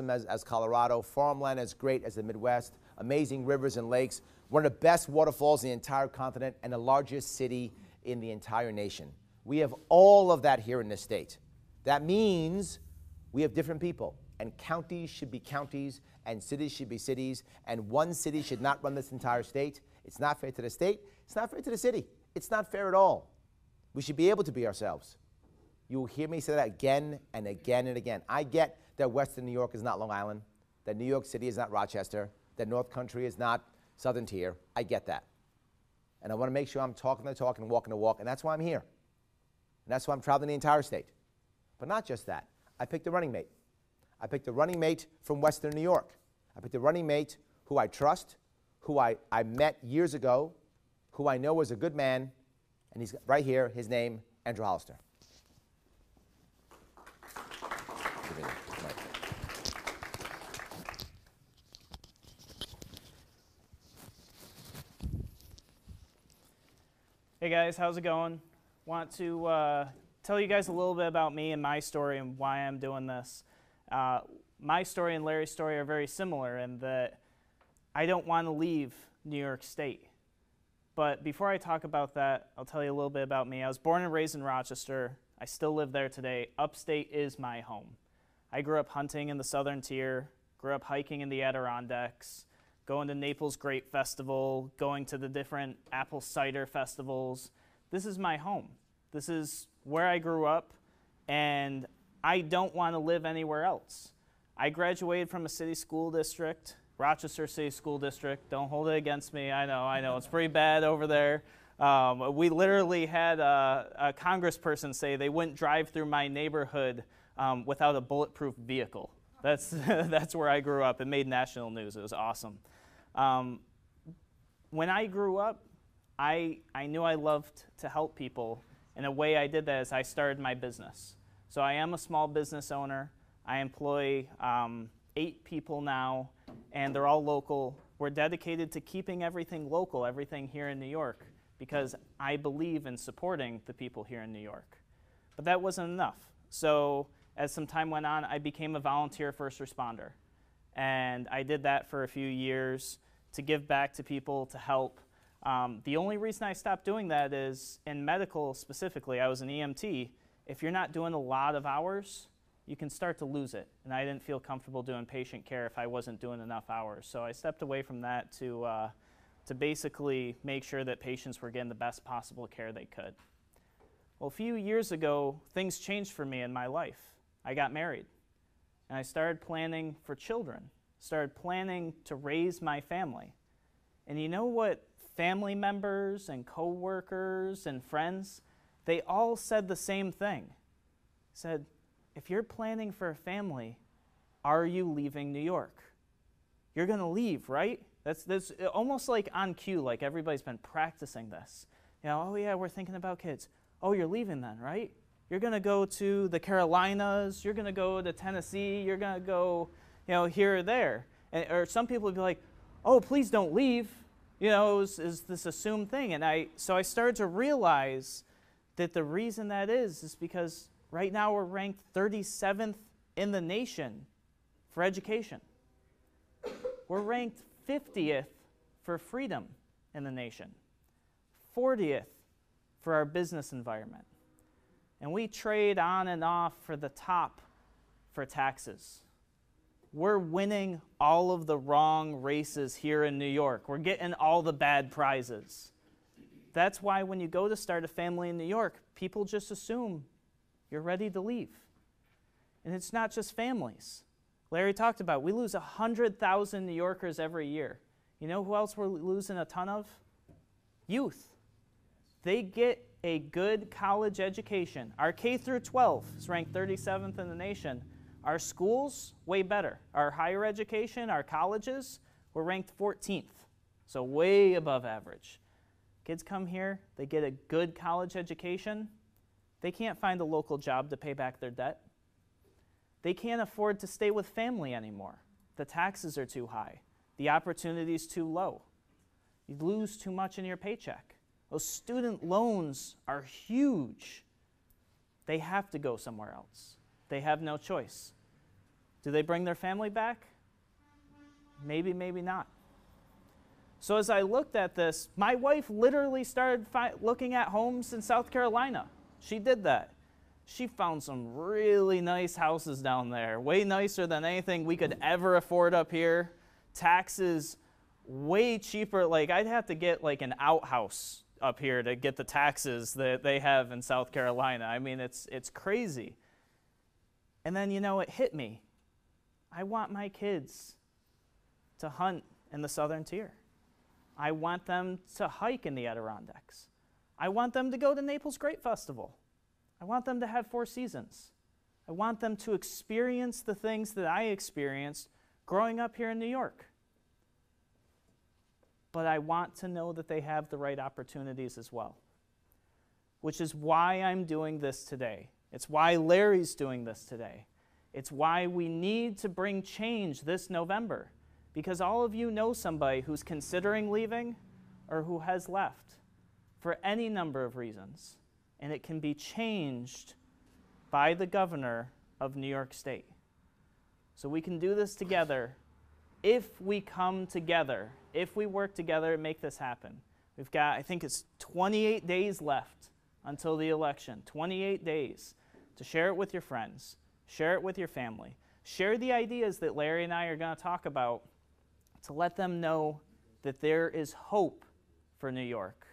as Colorado, farmland as great as the Midwest, amazing rivers and lakes, one of the best waterfalls in the entire continent, and the largest city in the entire nation. We have all of that here in this state. That means we have different people, and counties should be counties, and cities should be cities, and one city should not run this entire state. It's not fair to the state. It's not fair to the city. It's not fair at all. We should be able to be ourselves. You will hear me say that again and again and again. I get that Western New York is not Long Island, that New York City is not Rochester, that North Country is not Southern Tier. I get that. And I want to make sure I'm talking the talk and walking the walk, and that's why I'm here. And that's why I'm traveling the entire state. But not just that. I picked a running mate. I picked a running mate from Western New York. I picked a running mate who I trust, who I met years ago, who I know is a good man, and he's right here, his name, Andrew Hollister. Hey guys, how's it going? Want to tell you guys a little bit about me and my story and why I'm doing this. My story and Larry's story are very similar in that I don't want to leave New York State. But before I talk about that, I'll tell you a little bit about me. I was born and raised in Rochester. I still live there today. Upstate is my home. I grew up hunting in the Southern Tier, grew up hiking in the Adirondacks, going to Naples Grape Festival, going to the different apple cider festivals. This is my home. This is where I grew up, and I don't want to live anywhere else. I graduated from a city school district, Rochester City School District. Don't hold it against me. I know, it's pretty bad over there. We literally had a congressperson say they wouldn't drive through my neighborhood without a bulletproof vehicle. That's where I grew up. It made national news. It was awesome. When I grew up, I knew I loved to help people, and a way I did that is I started my business. So I am a small business owner. I employ 8 people now, and they're all local. We're dedicated to keeping everything local, everything here in New York, because I believe in supporting the people here in New York. But that wasn't enough. So as some time went on, I became a volunteer first responder. And I did that for a few years to give back to people, to help. The only reason I stopped doing that is in medical specifically, I was an EMT. If you're not doing a lot of hours, you can start to lose it. And I didn't feel comfortable doing patient care if I wasn't doing enough hours. So I stepped away from that to basically make sure that patients were getting the best possible care they could. Well, a few years ago, things changed for me in my life. I got married. And I started planning for children, started planning to raise my family. And you know what family members and coworkers and friends, they all said the same thing. Said, if you're planning for a family, are you leaving New York? You're going to leave, right? That's almost like on cue, like everybody's been practicing this. You know, oh yeah, we're thinking about kids. Oh, you're leaving then, right? You're going to go to the Carolinas, you're going to go to Tennessee, you're going to go, here or there. Or some people would be like, oh, please don't leave. Is this assumed thing. And so I started to realize that the reason that is because right now we're ranked 37th in the nation for education. We're ranked 50th for freedom in the nation, 40th for our business environment. And we trade on and off for the top for taxes. We're winning all of the wrong races here in New York. We're getting all the bad prizes. That's why when you go to start a family in New York, people just assume you're ready to leave. And it's not just families. Larry talked about, we lose 100,000 New Yorkers every year. You know who else we're losing a ton of? Youth. They get a good college education. Our K through 12 is ranked 37th in the nation. Our schools, way better. Our higher education, our colleges, we're ranked 14th, so way above average. Kids come here, they get a good college education. They can't find a local job to pay back their debt. They can't afford to stay with family anymore. The taxes are too high. The opportunity is too low. You lose too much in your paycheck. Those student loans are huge. They have to go somewhere else. They have no choice. Do they bring their family back? Maybe, maybe not. So as I looked at this, my wife literally started looking at homes in South Carolina. She did that. She found some really nice houses down there, way nicer than anything we could ever afford up here. Taxes way cheaper. Like, I'd have to get like an outhouse up here to get the taxes that they have in South Carolina. I mean, it's crazy. And then, you know, it hit me. I want my kids to hunt in the southern tier. I want them to hike in the Adirondacks. I want them to go to Naples Grape Festival. I want them to have 4 seasons. I want them to experience the things that I experienced growing up here in New York. But I want to know that they have the right opportunities as well, which is why I'm doing this today. It's why Larry's doing this today. It's why we need to bring change this November, because all of you know somebody who's considering leaving or who has left for any number of reasons, and it can be changed by the governor of New York State. So we can do this together if we come together, if we work together and make this happen. We've got, I think it's 28 days left until the election, 28 days to share it with your friends, share it with your family, share the ideas that Larry and I are going to talk about to let them know that there is hope for New York.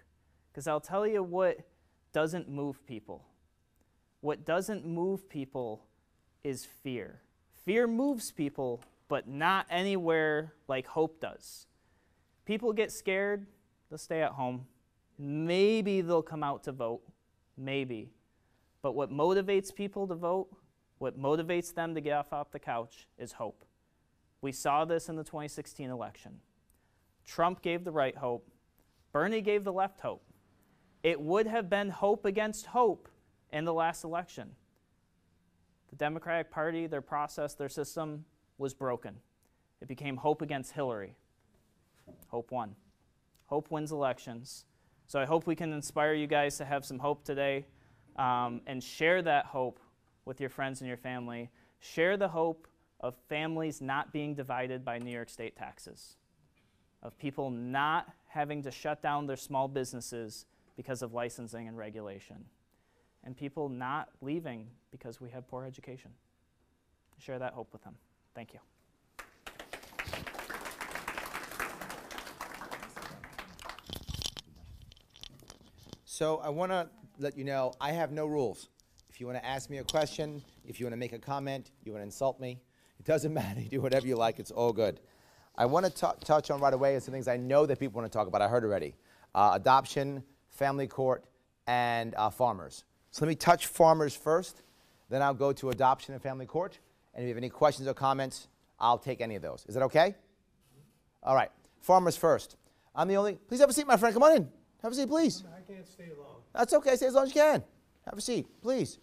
Because I'll tell you what doesn't move people. What doesn't move people is fear. Fear moves people, but not anywhere like hope does. People get scared, they'll stay at home. Maybe they'll come out to vote, maybe. But what motivates people to vote, what motivates them to get off the couch is hope. We saw this in the 2016 election. Trump gave the right hope. Bernie gave the left hope. It would have been hope against hope in the last election. The Democratic Party, their process, their system was broken. It became hope against Hillary. Hope won. Hope wins elections. So I hope we can inspire you guys to have some hope today and share that hope with your friends and your family. Share the hope of families not being divided by New York State taxes, of people not having to shut down their small businesses because of licensing and regulation, and people not leaving because we have poor education. Share that hope with them. Thank you. So I want to let you know I have no rules. If you want to ask me a question, if you want to make a comment, you want to insult me, it doesn't matter. You do whatever you like. It's all good. I want to touch on right away some things I know that people want to talk about. I heard already. Adoption, family court, and farmers. So let me touch farmers first. Then I'll go to adoption and family court. And if you have any questions or comments, I'll take any of those. Is that okay? All right. Farmers first. I'm the only. Please have a seat, my friend. Come on in. Have a seat, please. I can't stay long. That's okay. Stay as long as you can. Have a seat, please.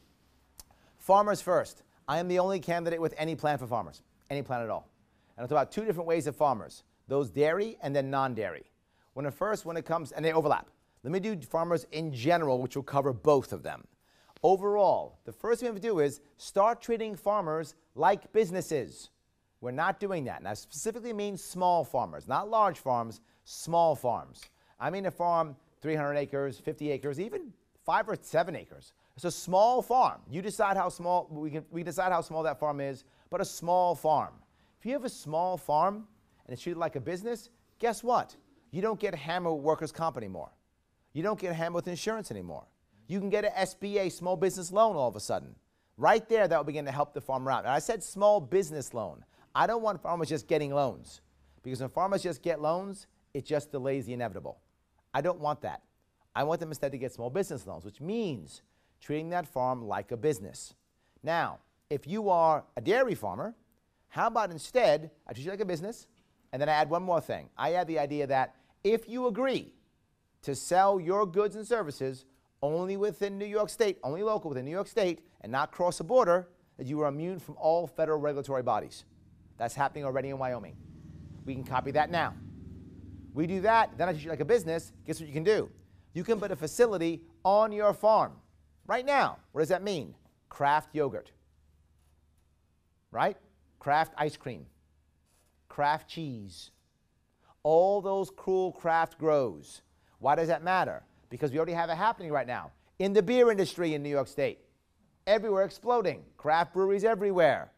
Farmers first. I am the only candidate with any plan for farmers, any plan at all. And I'll talk about 2 different ways of farmers, those dairy and then non-dairy. When it comes, and they overlap. Let me do farmers in general, which will cover both of them. Overall, the first thing we have to do is start treating farmers like businesses. We're not doing that. And I specifically mean small farmers, not large farms, small farms. I mean a farm, 300 acres, 50 acres, even 5 or 7 acres. It's a small farm. You decide how small, we decide how small that farm is, but a small farm. If you have a small farm and it's treated like a business, guess what? You don't get hammered with workers' comp anymore. You don't get hammered with insurance anymore. You can get an SBA, small business loan, all of a sudden. Right there, that will begin to help the farmer out. And I said small business loan. I don't want farmers just getting loans, because when farmers just get loans, it just delays the inevitable. I don't want that. I want them instead to get small business loans, which means treating that farm like a business. Now, if you are a dairy farmer, how about instead, I treat you like a business, and then I add one more thing. I add the idea that if you agree to sell your goods and services only within New York State, only local within New York State, and not cross the border, that you are immune from all federal regulatory bodies. That's happening already in Wyoming. We can copy that now. We do that, then I treat you like a business. Guess what you can do? You can put a facility on your farm. Right now, what does that mean? Craft yogurt. Right? Kraft ice cream, Kraft cheese, all those cool craft grows. Why does that matter? Because we already have it happening right now. In the beer industry in New York State, everywhere exploding, craft breweries everywhere.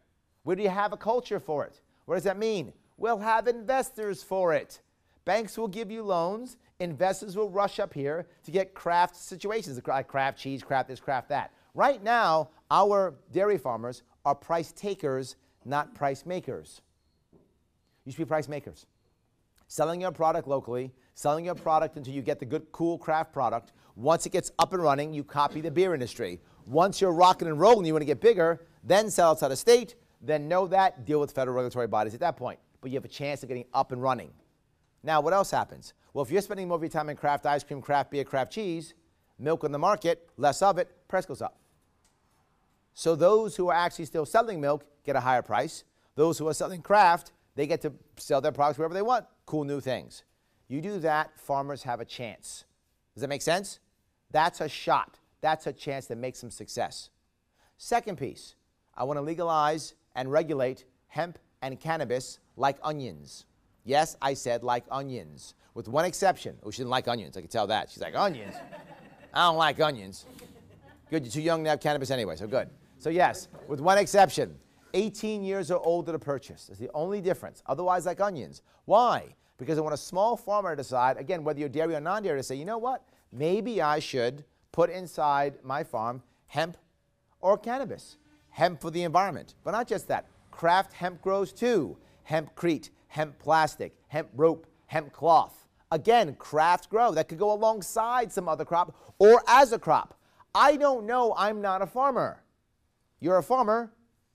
We already have a culture for it. What does that mean? We'll have investors for it. Banks will give you loans. Investors will rush up here to get craft situations, like craft cheese, craft this, craft that. Right now, our dairy farmers are price takers, not price makers. You should be price makers. Selling your product locally, selling your product until you get the good, cool craft product. Once it gets up and running, you copy the beer industry. Once you're rocking and rolling, you want to get bigger, then sell outside of state, then know that, deal with federal regulatory bodies at that point. But you have a chance of getting up and running. Now, what else happens? Well, if you're spending more of your time in craft ice cream, craft beer, craft cheese, milk on the market, less of it, price goes up. So those who are actually still selling milk get a higher price. Those who are selling craft, they get to sell their products wherever they want. Cool new things. You do that, farmers have a chance. Does that make sense? That's a shot. That's a chance to make some success. Second piece, I want to legalize and regulate hemp and cannabis like onions. Yes, I said like onions, with one exception. Oh, she didn't like onions. I could tell that. She's like, onions? I don't like onions. Good, you're too young to have cannabis anyway, so good. So yes, with one exception, 18 years or older to purchase. That's the only difference. Otherwise, like onions. Why? Because I want a small farmer to decide, again, whether you're dairy or non-dairy, to say, you know what? Maybe I should put inside my farm hemp or cannabis. Hemp for the environment. But not just that. Craft hemp grows too. Hempcrete, hemp plastic, hemp rope, hemp cloth. Again, craft grow. That could go alongside some other crop or as a crop. I don't know. I'm not a farmer. You're a farmer.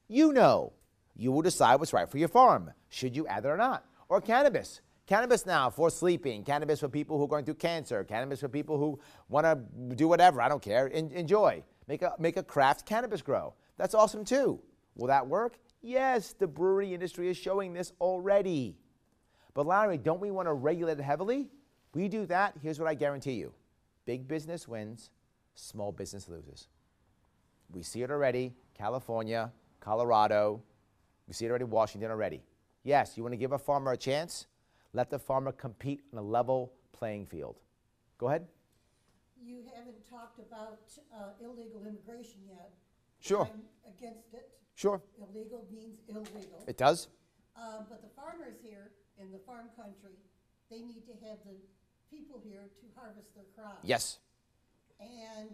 You know. You will decide what's right for your farm. Should you add it or not? Or cannabis. Cannabis now for sleeping. Cannabis for people who are going through cancer. Cannabis for people who want to do whatever. I don't care. Enjoy. Make a craft cannabis grow. That's awesome too. Will that work? Yes, the brewery industry is showing this already. But Larry, don't we want to regulate it heavily? We do that, here's what I guarantee you. Big business wins, small business loses. We see it already, California, Colorado. We see it already, Washington already. Yes, you want to give a farmer a chance? Let the farmer compete on a level playing field. Go ahead. You haven't talked about illegal immigration yet. Sure. I'm against it. Sure. Illegal means illegal. It does. But the farmers here in the farm country, they need to have the people here to harvest their crops. Yes. And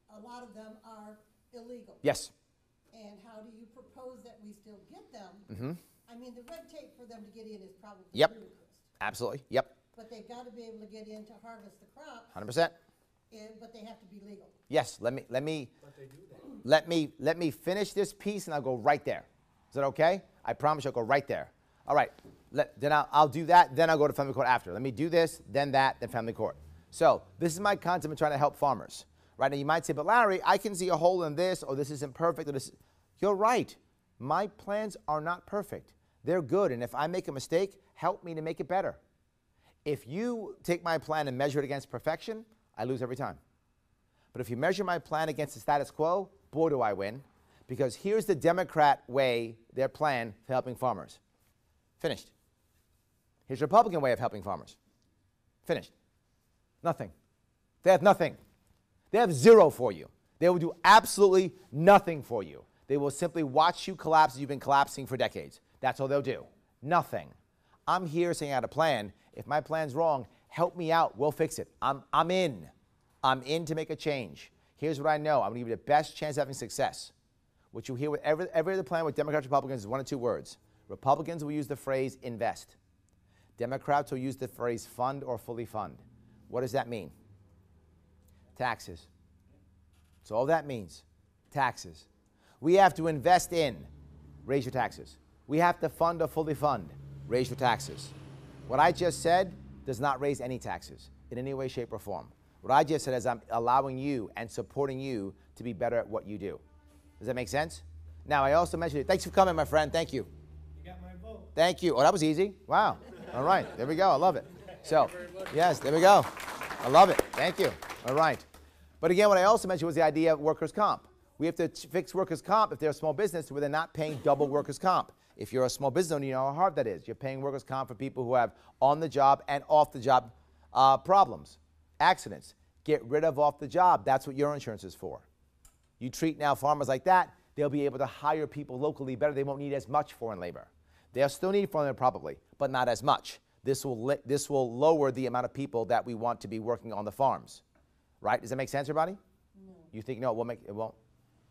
a lot of them are illegal. Yes. And how do you propose that we still get them? Mm-hmm. I mean, the red tape for them to get in is probably Yep. ludicrous. Absolutely. Yep. But they've got to be able to get in to harvest the crops. 100%. But they have to be legal. Yes. Let me finish this piece and I'll go right there. Is that okay? I promise I'll go right there. All right. Then I'll do that. Then I'll go to family court after. Let me do this, then that, then family court. So this is my concept of trying to help farmers. Right now you might say, but Larry, I can see a hole in this, or this isn't perfect, or this. You're right. My plans are not perfect. They're good, and if I make a mistake, help me to make it better. If you take my plan and measure it against perfection, I lose every time. But if you measure my plan against the status quo, boy, do I win. Because here's the Democrat way, their plan for helping farmers. Finished. Here's the Republican way of helping farmers. Finished. Nothing. They have nothing. They have zero for you. They will do absolutely nothing for you. They will simply watch you collapse as you've been collapsing for decades. That's all they'll do. Nothing. I'm here saying I had a plan. If my plan's wrong, help me out. We'll fix it. I'm in. I'm in to make a change. Here's what I know. I'm going to give you the best chance of having success. What you hear with every other plan with Democrats and Republicans is one or two words. Republicans will use the phrase invest. Democrats will use the phrase fund or fully fund. What does that mean? Taxes. That's all that means. Taxes. We have to invest in, raise your taxes. We have to fund or fully fund, raise your taxes. What I just said does not raise any taxes in any way, shape, or form. What I just said is I'm allowing you and supporting you to be better at what you do. Does that make sense? Now, I also mentioned it. Thanks for coming, my friend. Thank you. You got my vote. Thank you. Oh, that was easy. Wow. All right. There we go. I love it. So, yes, there we go. I love it. Thank you. All right. But again, what I also mentioned was the idea of workers' comp. We have to fix workers' comp if they're a small business where they're not paying double workers' comp. If you're a small business owner, you know how hard that is. You're paying workers' comp for people who have on-the-job and off-the-job problems, accidents. Get rid of off-the-job. That's what your insurance is for. You treat now farmers like that, they'll be able to hire people locally better. They won't need as much foreign labor. They'll still need foreign labor probably, but not as much. This will lower the amount of people that we want to be working on the farms. Right? Does that make sense, everybody? No. You think, no, it won't?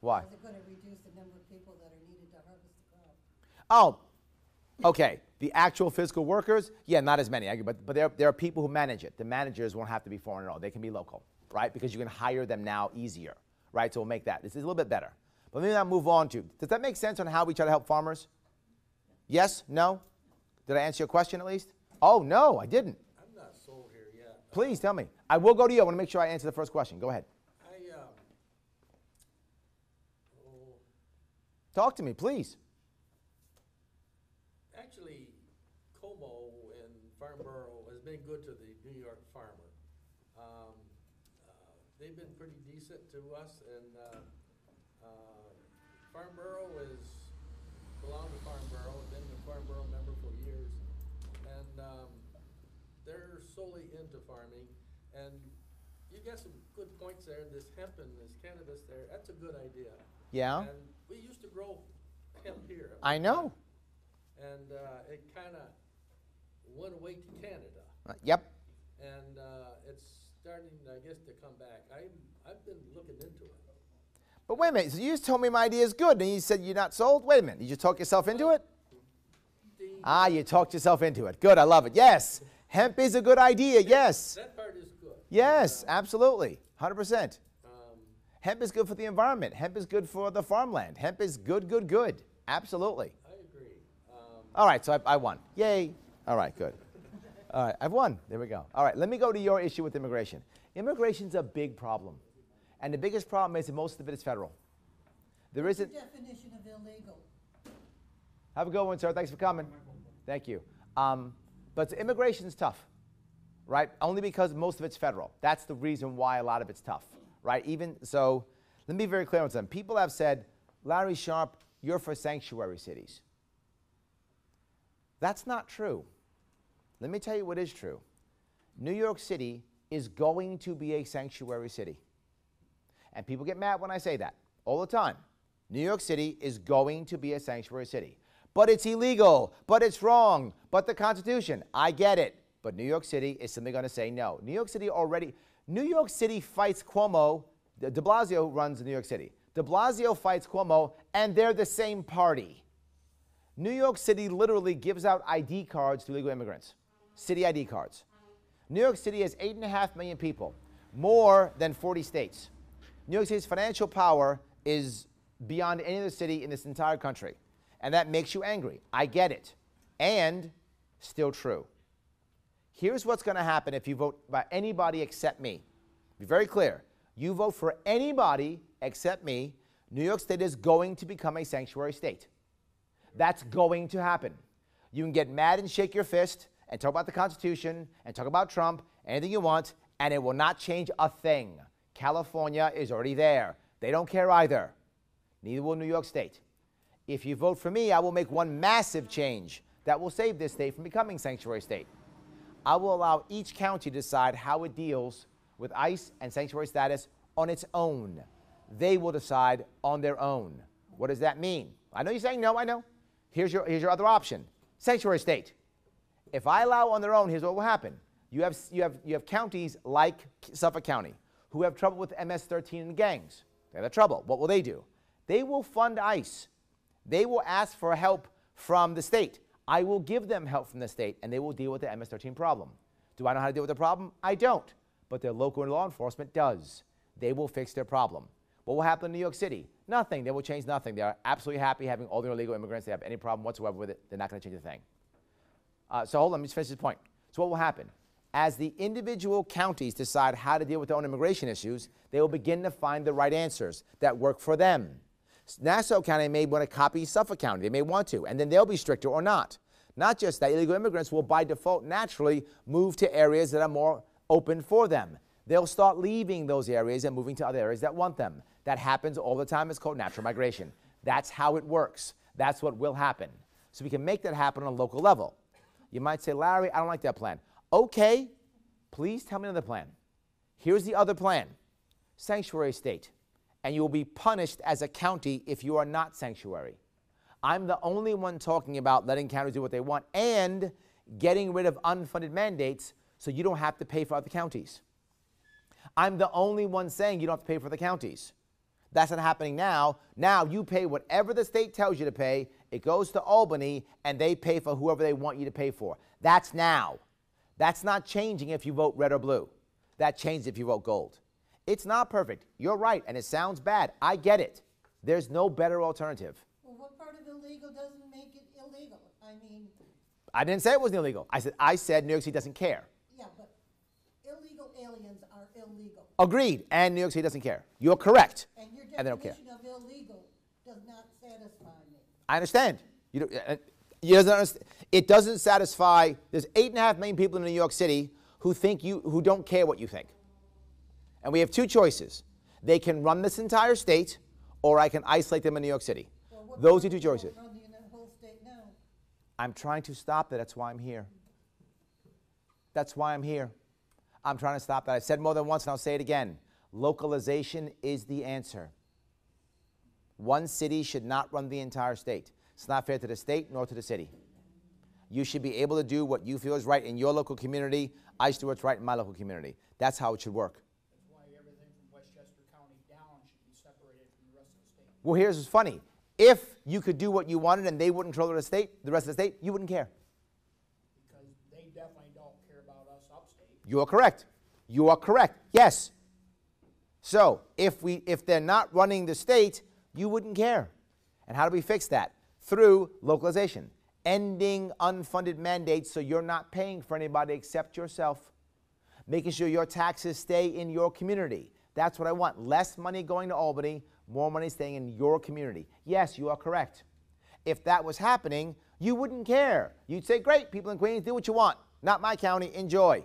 Why? Is it going to reduce the number of people that are needed to harvest the crop? Oh, okay. The actual physical workers, yeah, not as many. But there are people who manage it. The managers won't have to be foreign at all. They can be local, right? Because you can hire them now easier, right? So we'll make that. This is a little bit better. But maybe I'll move on to, does that make sense on how we try to help farmers? Yes? No? Did I answer your question at least? Oh, no, I didn't. I'm not sold here yet. Please tell me. I will go to you. I want to make sure I answer the first question. Go ahead. Talk to me, please. Actually, Como and Farnborough has been good to the New York farmer. They've been pretty decent to us, and Farnborough belonged to Farnborough, been a Farnborough member for years, and they're solely into farming. And you got some good points there. This hemp and this cannabis there, that's a good idea. Yeah? And we used to grow hemp here. I know. And it kind of went away to Canada. Yep. And it's starting, I guess, to come back. I've been looking into it. But wait a minute. So you just told me my idea is good, and you said you're not sold? Wait a minute. You just talk yourself into it? You talked yourself into it. Good. I love it. Yes. Hemp is a good idea. Yes. That part is good. Yes, absolutely. 100%. Hemp is good for the environment. Hemp is good for the farmland. Hemp is good, good, good. Absolutely. I agree. All right, so I won. Yay. All right, good. All right, I've won. There we go. All right, let me go to your issue with immigration. Immigration's a big problem. And the biggest problem is that most of it is federal. There What's the isn't. definition of illegal? Have a good one, sir. Thanks for coming. Thank you. But immigration's tough, right? Only because most of it's federal. That's the reason why a lot of it's tough. Right? Even so, let me be very clear on something. People have said, Larry Sharpe, you're for sanctuary cities. That's not true. Let me tell you what is true. New York City is going to be a sanctuary city. And people get mad when I say that all the time. New York City is going to be a sanctuary city. But it's illegal, but it's wrong, but the Constitution, I get it. But New York City is simply going to say no. New York City fights Cuomo. De Blasio runs New York City. De Blasio fights Cuomo, and they're the same party. New York City literally gives out ID cards to illegal immigrants, city ID cards. New York City has 8.5 million people, more than 40 states. New York City's financial power is beyond any other city in this entire country, and that makes you angry. I get it, and still true. Here's what's going to happen if you vote by anybody except me. Be very clear. You vote for anybody except me, New York State is going to become a sanctuary state. That's going to happen. You can get mad and shake your fist and talk about the Constitution and talk about Trump, anything you want, and it will not change a thing. California is already there. They don't care either. Neither will New York State. If you vote for me, I will make one massive change that will save this state from becoming sanctuary state. I will allow each county to decide how it deals with ICE and sanctuary status on its own. They will decide on their own. What does that mean? I know you're saying no, I know. Here's your other option, sanctuary state. If I allow on their own, here's what will happen. You have counties like Suffolk County who have trouble with MS-13 and gangs. They have trouble. What will they do? They will fund ICE. They will ask for help from the state. I will give them help from the state, and they will deal with the MS-13 problem. Do I know how to deal with the problem? I don't. But their local law enforcement does. They will fix their problem. What will happen in New York City? Nothing. They will change nothing. They are absolutely happy having all their illegal immigrants. They have any problem whatsoever with it. They're not going to change a thing. So hold on. Let me just finish this point. So what will happen? As the individual counties decide how to deal with their own immigration issues, they will begin to find the right answers that work for them. Nassau County may want to copy Suffolk County. They may want to, and then they'll be stricter or not. Not just that, illegal immigrants will by default naturally move to areas that are more open for them. They'll start leaving those areas and moving to other areas that want them. That happens all the time. It's called natural migration. That's how it works. That's what will happen. So we can make that happen on a local level. You might say, Larry, I don't like that plan. Okay, please tell me another plan. Here's the other plan. Sanctuary state. And you will be punished as a county if you are not sanctuary. I'm the only one talking about letting counties do what they want and getting rid of unfunded mandates so you don't have to pay for other counties. I'm the only one saying you don't have to pay for the counties. That's not happening now. Now you pay whatever the state tells you to pay. It goes to Albany, and they pay for whoever they want you to pay for. That's now. That's not changing if you vote red or blue. That changes if you vote gold. It's not perfect. You're right, and it sounds bad. I get it. There's no better alternative. Well, what part of illegal doesn't make it illegal? I mean, I didn't say it wasn't illegal. I said New York City doesn't care. yeah, but illegal aliens are illegal. Agreed, and New York City doesn't care. You're correct. And your And they don't care. definition of illegal does not satisfy me. I understand. You doesn't understand. It doesn't satisfy. There's 8.5 million people in New York City who don't care what you think. And we have two choices. They can run this entire state, or I can isolate them in New York City. Well, Those are two choices. Run the whole state now. I'm trying to stop that. That's why I'm here. That's why I'm here. I'm trying to stop that. I've said more than once, and I'll say it again. Localization is the answer. One city should not run the entire state. It's not fair to the state nor to the city. You should be able to do what you feel is right in your local community. I should do what's right in my local community. That's how it should work. That's why everything from Westchester County down should be separated from the rest of the state. Well, here's what's funny. If you could do what you wanted and they wouldn't control the rest of the state, you wouldn't care. Because they definitely don't care about us upstate. You are correct. You are correct. Yes. So if they're not running the state, you wouldn't care. And how do we fix that? Through localization. Ending unfunded mandates so you're not paying for anybody except yourself. Making sure your taxes stay in your community. That's what I want. Less money going to Albany, more money staying in your community. Yes, you are correct. If that was happening, you wouldn't care. You'd say, great, people in Queens, do what you want. Not my county, enjoy.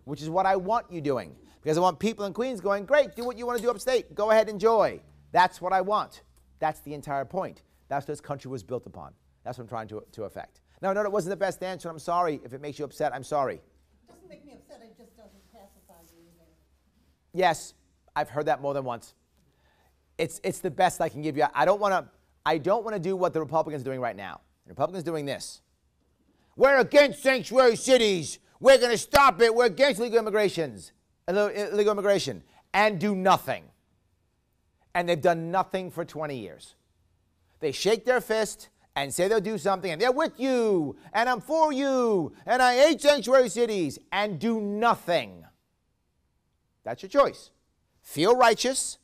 Which is what I want you doing. Because I want people in Queens going, great, do what you want to do upstate. Go ahead, enjoy. That's what I want. That's the entire point. That's what this country was built upon. That's what I'm trying to affect. Now, I know that wasn't the best answer. I'm sorry. If it makes you upset, I'm sorry. It doesn't make me upset, it just doesn't pacify me either. Yes, I've heard that more than once. It's the best I can give you. I don't want to do what the Republicans are doing right now. The Republicans are doing this. We're against sanctuary cities. We're going to stop it. We're against illegal immigration, and do nothing. And they've done nothing for 20 years. They shake their fist and say they'll do something, and they're with you, and I'm for you, and I hate sanctuary cities, and do nothing. That's your choice. Feel righteous,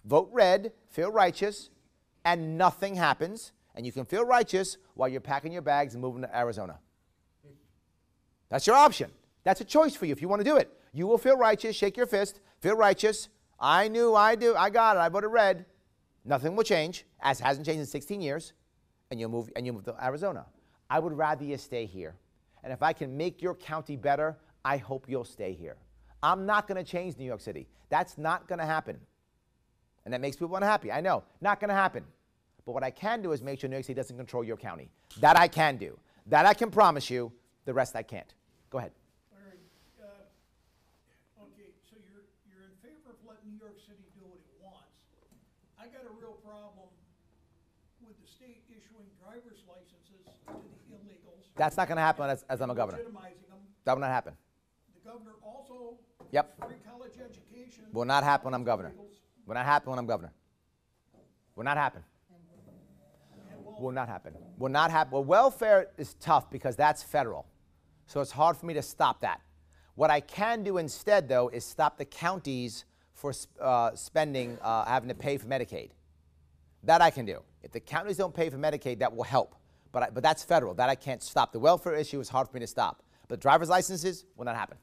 vote red, feel righteous, and nothing happens, and you can feel righteous while you're packing your bags and moving to Arizona. That's your option. That's a choice for you if you want to do it. You will feel righteous, shake your fist, feel righteous. I got it, I voted red. Nothing will change, as hasn't changed in 16 years, and you move to Arizona. I would rather you stay here. And if I can make your county better, I hope you'll stay here. I'm not going to change New York City. That's not going to happen. And that makes people unhappy. I know, not going to happen. But what I can do is make sure New York City doesn't control your county. That I can do. That I can promise you. The rest I can't. Go ahead. Larry, okay, so you're in favor of letting New York City do what it wants. I got a real problem with the state issuing driver's licenses to the illegals. That's not going to happen as I'm a governor. Legitimizing them. That will not happen. The governor also Yep. free college education. Will not happen when I'm governor. Will not happen when I'm governor. Will not happen. Will not happen. Will not happen. Well, welfare is tough because that's federal. So it's hard for me to stop that. What I can do instead, though, is stop the counties for spending, having to pay for Medicaid. That I can do. If the counties don't pay for Medicaid, that will help. But that's federal. That I can't stop. The welfare issue is hard for me to stop. But driver's licenses will not happen.